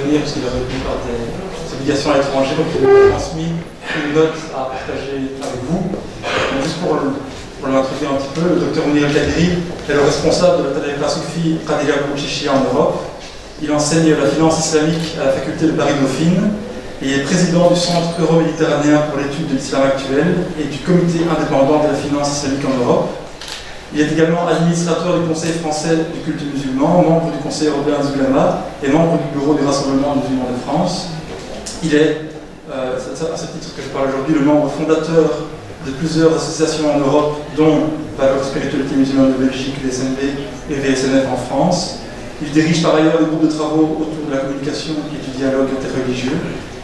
intervenir parce qu'il est retenu par des obligations à l'étranger, donc il m'a transmis une note à partager avec vous. Donc, juste pour l'introduire un petit peu, le docteur Mounir El-Kadiri est le responsable de la tariqa soufi Qadiriya Bouchichia en Europe. Il enseigne la finance islamique à la faculté de Paris-Dauphine et est président du Centre euro-méditerranéen pour l'étude de l'islam actuel et du comité indépendant de la finance islamique en Europe. Il est également administrateur du Conseil français du culte musulman, membre du Conseil européen des Ulama et membre du bureau du Rassemblement musulman de France. Il est, à ce titre que je parle aujourd'hui, le membre fondateur de plusieurs associations en Europe, dont Valeurs de Spiritualité Musulmane de Belgique, VSNB et VSNF en France. Il dirige par ailleurs des groupes de travaux autour de la communication et du dialogue interreligieux.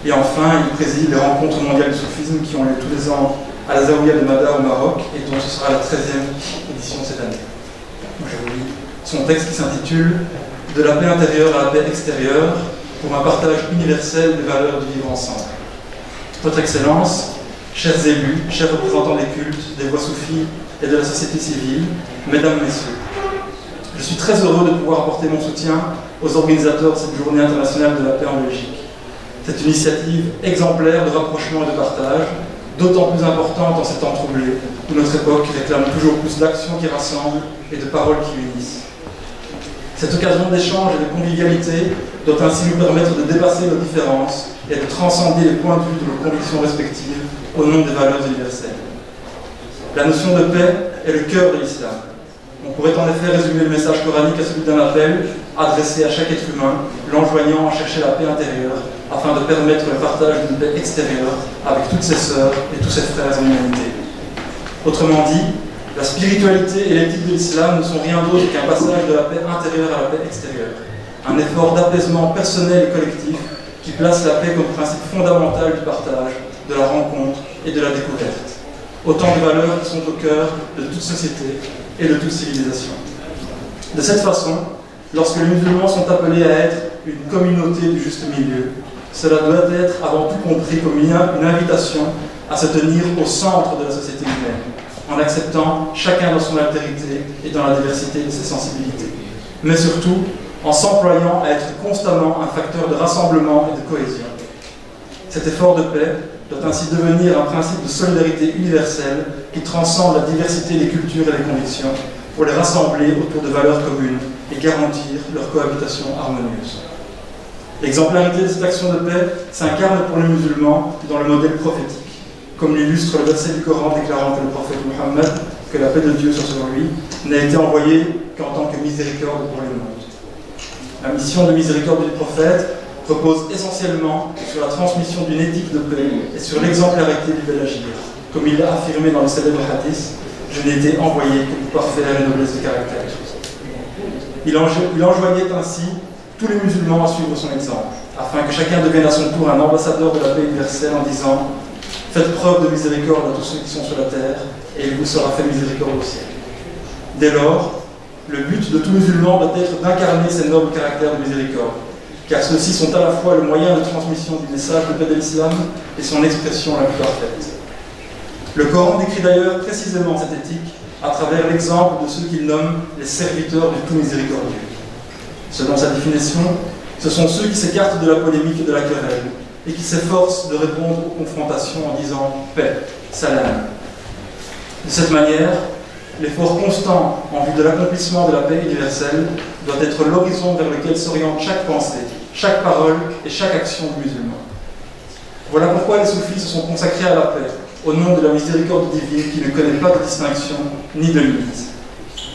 Et enfin, il préside les rencontres mondiales du soufisme qui ont lieu tous les ans à la Zaouïa de Madar au Maroc et dont ce sera la 13e édition cette année. Je vous lis son texte qui s'intitule « De la paix intérieure à la paix extérieure pour un partage universel des valeurs du vivre ensemble ». Votre Excellence, chers élus, chers représentants des cultes, des voix soufis et de la société civile, mesdames, messieurs, je suis très heureux de pouvoir apporter mon soutien aux organisateurs de cette journée internationale de la paix en Belgique. Cette initiative exemplaire de rapprochement et de partage, d'autant plus importante en ces temps troublés, où notre époque réclame toujours plus d'actions qui rassemblent et de paroles qui unissent. Cette occasion d'échange et de convivialité doit ainsi nous permettre de dépasser nos différences et de transcender les points de vue de nos convictions respectives au nom des valeurs universelles. La notion de paix est le cœur de l'islam. On pourrait en effet résumer le message coranique à celui d'un appel adressé à chaque être humain, l'enjoignant à chercher la paix intérieure afin de permettre le partage d'une paix extérieure avec toutes ses sœurs et tous ses frères en humanité. Autrement dit, la spiritualité et l'éthique de l'islam ne sont rien d'autre qu'un passage de la paix intérieure à la paix extérieure, un effort d'apaisement personnel et collectif qui place la paix comme principe fondamental du partage, de la rencontre et de la découverte. Autant de valeurs qui sont au cœur de toute société et de toute civilisation. De cette façon, lorsque les musulmans sont appelés à être une communauté du juste milieu, cela doit être avant tout compris comme une invitation à se tenir au centre de la société humaine, en acceptant chacun dans son altérité et dans la diversité de ses sensibilités, mais surtout en s'employant à être constamment un facteur de rassemblement et de cohésion. Cet effort de paix doit ainsi devenir un principe de solidarité universelle qui transcende la diversité des cultures et des convictions pour les rassembler autour de valeurs communes et garantir leur cohabitation harmonieuse. L'exemplarité de cette action de paix s'incarne pour les musulmans dans le modèle prophétique, comme l'illustre le verset du Coran déclarant que le prophète Mohammed, que la paix de Dieu soit sur lui, n'a été envoyé qu'en tant que miséricorde pour les mondes. La mission de miséricorde du prophète repose essentiellement sur la transmission d'une éthique de paix et sur l'exemplarité du bel agir. Comme il l'a affirmé dans le célèbre hadith, « Je n'ai été envoyé que pour parfaire la noblesse de caractère ». Il enjoignait ainsi tous les musulmans à suivre son exemple, afin que chacun devienne à son tour un ambassadeur de la paix universelle en disant « Faites preuve de miséricorde à tous ceux qui sont sur la terre, et il vous sera fait miséricorde au ciel. » Dès lors, le but de tout musulman doit être d'incarner ces nobles caractères de miséricorde, car ceux-ci sont à la fois le moyen de transmission du message de paix de l'islam et son expression la plus parfaite. Le Coran décrit d'ailleurs précisément cette éthique à travers l'exemple de ceux qu'il nomme les serviteurs du tout miséricordieux. Selon sa définition, ce sont ceux qui s'écartent de la polémique et de la querelle et qui s'efforcent de répondre aux confrontations en disant « paix, salam ». De cette manière, l'effort constant en vue de l'accomplissement de la paix universelle doit être l'horizon vers lequel s'oriente chaque pensée, chaque parole et chaque action du musulman. Voilà pourquoi les soufis se sont consacrés à la paix, au nom de la miséricorde divine qui ne connaît pas de distinction ni de limite.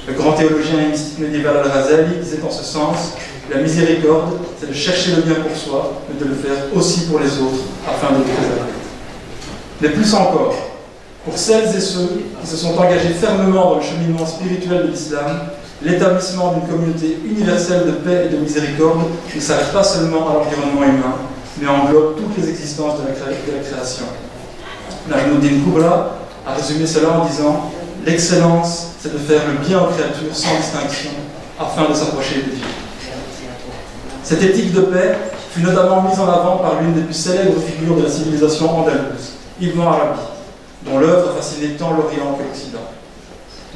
Le grand théologien et mystique médiéval Al-Ghazali disait en ce sens « La miséricorde, c'est de chercher le bien pour soi, mais de le faire aussi pour les autres, afin de les préserver. » Mais plus encore, pour celles et ceux qui se sont engagés fermement dans le cheminement spirituel de l'islam, l'établissement d'une communauté universelle de paix et de miséricorde ne s'arrête pas seulement à l'environnement humain, mais englobe toutes les existences de la création. Najmuddin Kubra a résumé cela en disant « L'excellence, c'est de faire le bien aux créatures sans distinction, afin de s'approcher de Dieu. » Cette éthique de paix fut notamment mise en avant par l'une des plus célèbres figures de la civilisation andalouse, Ibn Arabi, dont l'œuvre fascinait tant l'Orient que l'Occident.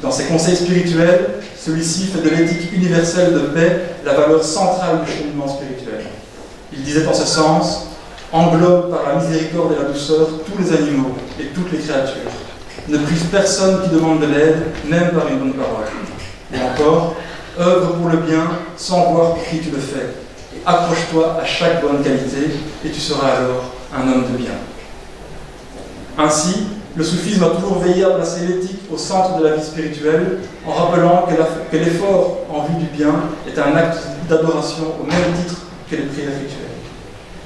Dans ses conseils spirituels, celui-ci fait de l'éthique universelle de paix la valeur centrale du cheminement spirituel. Il disait en ce sens, englobe par la miséricorde et la douceur tous les animaux et toutes les créatures. Ne prive personne qui demande de l'aide, même par une bonne parole. Et encore, œuvre pour le bien sans voir pour qui tu le fais. Et accroche-toi à chaque bonne qualité et tu seras alors un homme de bien. Ainsi, le soufisme a toujours veillé à placer l'éthique au centre de la vie spirituelle en rappelant que l'effort en vue du bien est un acte d'adoration au même titre que les prières rituelles.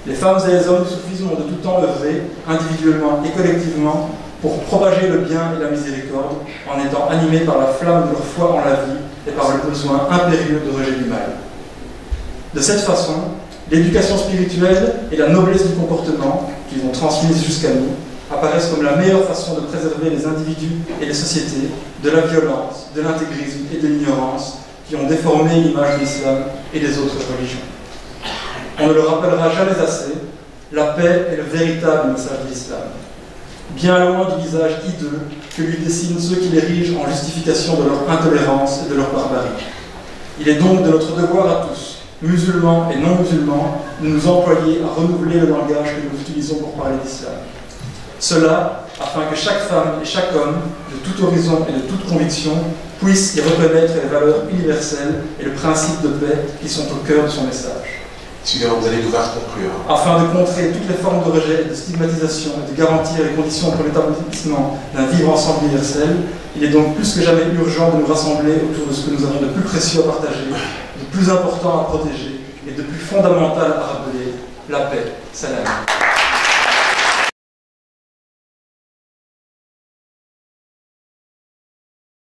Les femmes et les hommes du soufisme ont de tout temps œuvré, individuellement et collectivement, pour propager le bien et la miséricorde en étant animés par la flamme de leur foi en la vie et par le besoin impérieux de rejet du mal. De cette façon, l'éducation spirituelle et la noblesse du comportement qu'ils ont transmise jusqu'à nous apparaissent comme la meilleure façon de préserver les individus et les sociétés de la violence, de l'intégrisme et de l'ignorance qui ont déformé l'image de l'islam et des autres religions. On ne le rappellera jamais assez, la paix est le véritable message de l'islam. Bien loin du visage hideux que lui dessinent ceux qui l'érigent en justification de leur intolérance et de leur barbarie. Il est donc de notre devoir à tous, musulmans et non musulmans, de nous employer à renouveler le langage que nous utilisons pour parler d'islam. Cela afin que chaque femme et chaque homme, de tout horizon et de toute conviction, puisse y reconnaître les valeurs universelles et le principe de paix qui sont au cœur de son message. Vous allez devoir conclure. Afin de contrer toutes les formes de rejet et de stigmatisation et de garantir les conditions pour l'établissement d'un vivre ensemble universel, il est donc plus que jamais urgent de nous rassembler autour de ce que nous avons de plus précieux à partager, de plus important à protéger et de plus fondamental à rappeler, la paix. Salam.